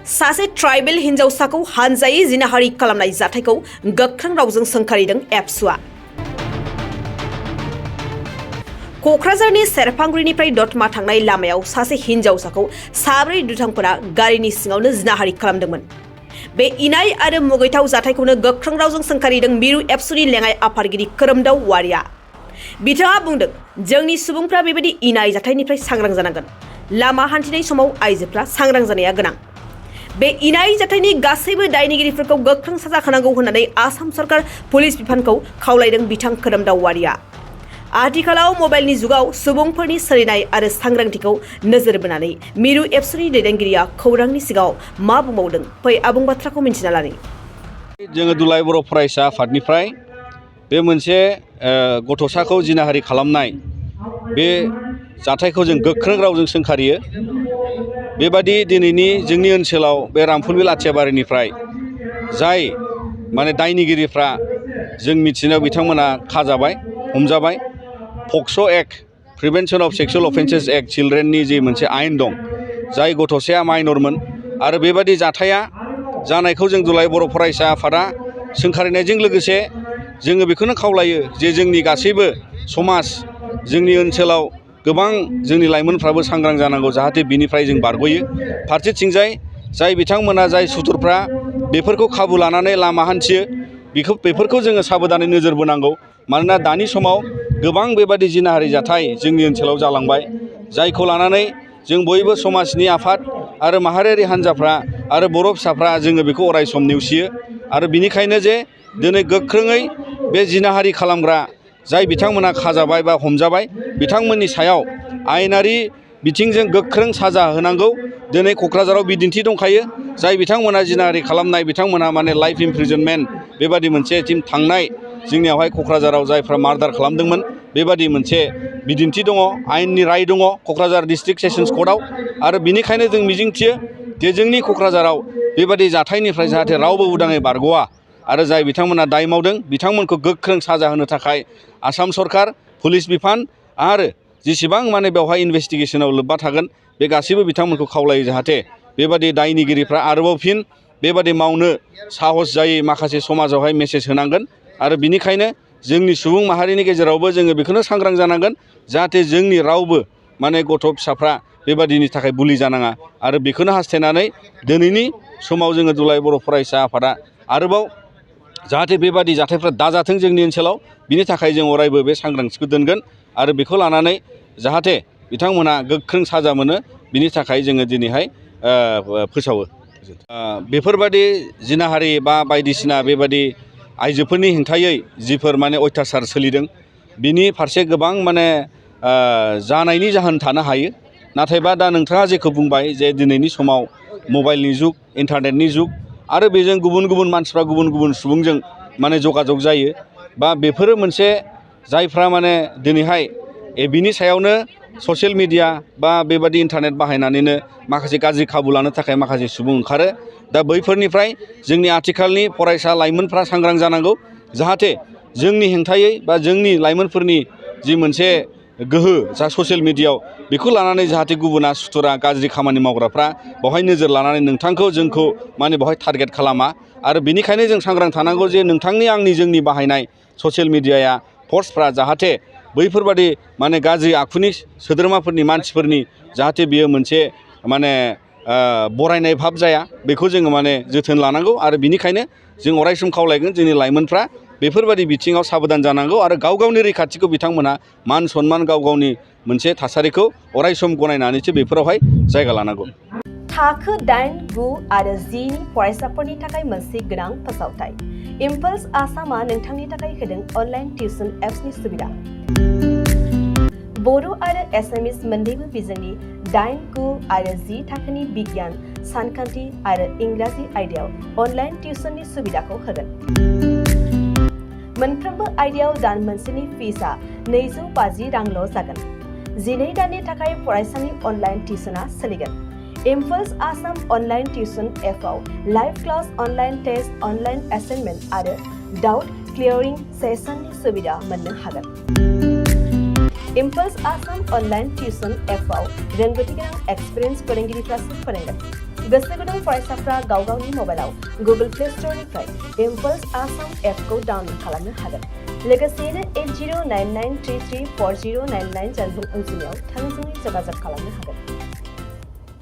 सासे ट्राइबेल हिन्जावसाखौ हानजायै जिनाहारि खालामनाय जाथायखौ गोख्रों रावजों सोंखारिदों एबसुआ। क'क्राझारनि सेरफांगुरिनिफ्राय दतमा थांनाय लामायाव सासे हिन्जावसाखौ साब्रै दुथांफोरा गारिनि सिङावनो जिनाहारि खालामदोंमोन। बे इनाय आरो मुगैथाव जाथायखौनो गोख्रों रावजों सोंखारिदों मिरु एबसुनि लेङाइ आफादगिरि खोरोमदाव वारिया। बिथाङा बुंदों, जोंनि सुबुंफ्रा बेबायदि इनाय जाथायनिफ्राय सांग्रां जानांगोन। लामा हान्थिनाय समाव आइजोफ्रा सांग्रां जानाया गोनां। बे इनाय जाथायनि गासैबो दायनिगिरिफोरखौ गोख्रों साजा होनांगौ होननानै आसाम सरकार पुलिस बिफानखौ खावलायदों बिथां खोरोमदाव वारिया। आथिखालाव मबाइलनि जुगाव सुबुंफोरनि सोलिनाय आरो सांग्रांथिखौ नोजोर बोनानै मिरु एबसुनि दैदेनगिरिया खौरांनि सिगाङाव मा बुंबावदों, फै आबुं बाथ्राखौ मिन्थिना लानि। जोङो दुलाराय बर' फरायसा आफादनिफ्राय बे मोनसे गथ'साखौ जिनाहारि खालामनाय बे जाथायखौ जों गोख्रों रावजों सोंखारियो। बेबादि दिनैनि जोंनि ओनसोलाव बे रामफुनबिल आथियाबारिनिफ्राय जाय दायनिगिरिफ्रा जों मिथिनायाव बिथांमोना खाजाबाय, हमजाबाय। POCSO' act, prevention of sexual offences act चिल्ड्रेननि जि मोनसे आयेन दं, जाय गथ'साया माइनरमोन आरो बेबादि जाथाया जानायखौ जों दुलाराय बर' फरायसा आफादा सोंखारिनायजों लोगोसे जोङो बेखौनो खावलायो जे जोंनि गासैबो समाज, जोंनि ओनसोलाव गोबां जोंनि लाइमोनफ्राबो सांग्रां जानांगौ, जाहाथे बिनिफ्राय जों बारग'यो। फारसेथिंजाय जाय बिथांमोना, जाय सुथुरफ्रा बेफोरखौ खाबु लानानै लामा हान्थियो, बेफोरखौ जोङो साबधानै नोजोर बोनांगौ। मानोना दानि समाव गोबां बेबादि जिनाहारि जाथाय जोंनि ओनसोलाव जालांबाय, जायखौ लानानै जों बयबो समाजनि आफाद आरो माहारियारि हान्जाफ्रा आरो बर' फिसाफ्रा जोङो बेखौ अराय सम नेवसियो। आरो बिनिखायनो जे दिनै गोख्रोङै बे जिनाहारि खालामग्रा जाय बिथांमोना खाजाबाय बा हमजाबाय, बिथांमोननि सायाव आयेनारि बिथिंजों गोख्रों साजा होनांगौ। दिनै क'क्राझाराव बिदिन्थि दंखायो, जाय बिथांमोना जिनाहारि खालामनाय बिथांमोना लाइफ इमप्रिजनमेन्ट बेबादि मोनसे टिम थांनाय जोंनियावहाय क'क्राझाराव जायफ्रा मार्डार खालामदोंमोन, बेबादि मोनसे बिदिन्थि दङ, आयेननि राय दङ क'क्राझार डिस्ट्रिक्ट सेसन्स कर्टआव। आरो बिनिखायनो जों मिजिंथियो जे जोंनि क'क्राझाराव बेबादि जाथायनिफ्राय जाहाथे रावबो उदाङै बारग'आ आरो जाय बिथांमोना दाय मावदों बिथांमोनखौ गोख्रों साजा होनो थाखाय आसाम सरकार, पुलिस बिफान आरो जेसेबां बेवहाय इनभेस्टिगेसनाव लोब्बा थागोन बे गासैबो बिथांमोनखौ खावलायो, जाहाथे बेबादि दायनिगिरिफ्रा आरोबाव फिन बेबादि मावनो साहस जायै माखासे समाजावहाय मेसेज होनांगोन। आरो बिनिखायनो जोंनि सुबुं माहारिनि गेजेरावबो जोङो बेखौनो सांग्रां जानांगोन, जाहाथे जोंनि रावबो गथ' फिसाफ्रा बेबादिनि थाखाय बुलि जानाङा। आरो बेखौनो हास्थायनानै दिनैनि समाव जोङो दुलाराय बर' फरायसा आफादा आरोबाव जाहाथे बेबादि जाथायफ्रा दाजाथों जोंनि ओनसोलाव, बिनि थाखाय जों अरायबो बे सांग्रांथिखौ दोनगोन। आरो बेखौ लानानै जाहाथे बिथांमोना गोख्रों साजा मोनो, बिनि थाखाय जोङो दिनैहाय फोसावो। बेफोरबादि जिनाहारि बा बायदिसिना बेबादि आइजोफोरनि हेंथायै जिफोर अयथासार सोलिदों, बिनि फारसे गोबां जानायनि जाहोन थानो हायो। नाथायबा दा नोंथाङा जेखौ बुंबाय जे दिनैनि समाव मबाइलनि जुग, इन्टारनेटनि जुग आरो बेजों गुबुन गुबुन मानसिफ्रा गुबुन गुबुन सुबुंजों जगाजग जायो, बा बेफोरो मोनसे जायफ्रा दिनैहाय बिनि सायावनो ससियेल मिडिया बा बेबादि इन्टारनेट बाहायनानैनो माखासे गाज्रि खाबु लानो थाखाय माखासे सुबुं ओंखारो। दा बैफोरनिफ्राय जोंनि आथिखालनि फरायसा लाइमोनफ्रा सांग्रां जानांगौ, जाहाथे जोंनि हेंथायै बा जोंनि लाइमोनफोरनि जि मोनसे गोहो जा ससियेल मिडियायाव, बेखौ लानानै जाहाथे गुबुना सुथुरा गाज्रि खामानि मावग्राफ्रा बेवहाय नोजोर लानानै नोंथांखौ जोंखौ बेवहाय टारगेट खालामा। आरो बिनिखायनो जों सांग्रां थानांगौ जे नोंथांनि आंनि जोंनि बाहायनाय ससियेल मिडियाया फर्सफ्रा जाहाथे बैफोरबादि गाज्रि आखुनि सोद्रोमाफोरनि मानसिफोरनि जाहाथे बियो मोनसे बरायनाय भाब जाया, बेखौ जोङो जोथोन लानांगौ। आरो बिनिखायनो जों अरायसम खावलायगोन जोंनि लाइमोनफ्रा बेफोरबादि बिथिङाव साबधान जानांगौ आरो गाव गावनि रैखाथिखौ बिथांमोनहा मान सनमान गाव गावनि मोनसे थासारिखौ अरायसम गनायनानैसो बेफोरावहाय जायगा लानांगौ। थाखो 8, 9 आरो 10 नि फरायसाफोरनि थाखाय मोनसे गोनां फोसावथाय। इम्पल्स आसामआ नोंथांनि थाखाय होदों अनलाइन टिउसन एप्सनि सुबिदा। बर' आरो एसामिस मोन्नैबो बिजोंनि 8, 9 आरो 10 थाखोनि बिगियान, सानखान्थि आरो इंराजि आयदायाव अनलाइन टिउसननि सुबिदाखौ होगोन। मोनफ्रोमबो आयदायाव दान मोनसेनि फिसआ 250 रांल' जागोन। 12 दाननि थाखाय फरायसानि अनलाइन टिउसनआ सोलिगोन। इम्पल्स आसाम अनलाइन टिउसन एपआव live class, online test, online assignment आरो डाउट क्लियारिं सेसननि सुबिदा मोननो हागोन। इम्पल्स आसाम अनलाइन टिउसन एपआव रोंगौथि गोनां एक्सपिरियेन्स फोरोंगिरिफ्रासो फोरोंगोन। गोसो गुदुं फरायसाफ्रा गाव गावनि मबाइलाव गुगोल प्ले स्ट'रनिफ्राय इम्पल्स आसाम एपखौ डाउनल'ड खालामनो हागोन। लोगोसेयैनो 8099334099 जानबुं अनजिमायाव थोंजोङै जगाजग खालामनो हागोन।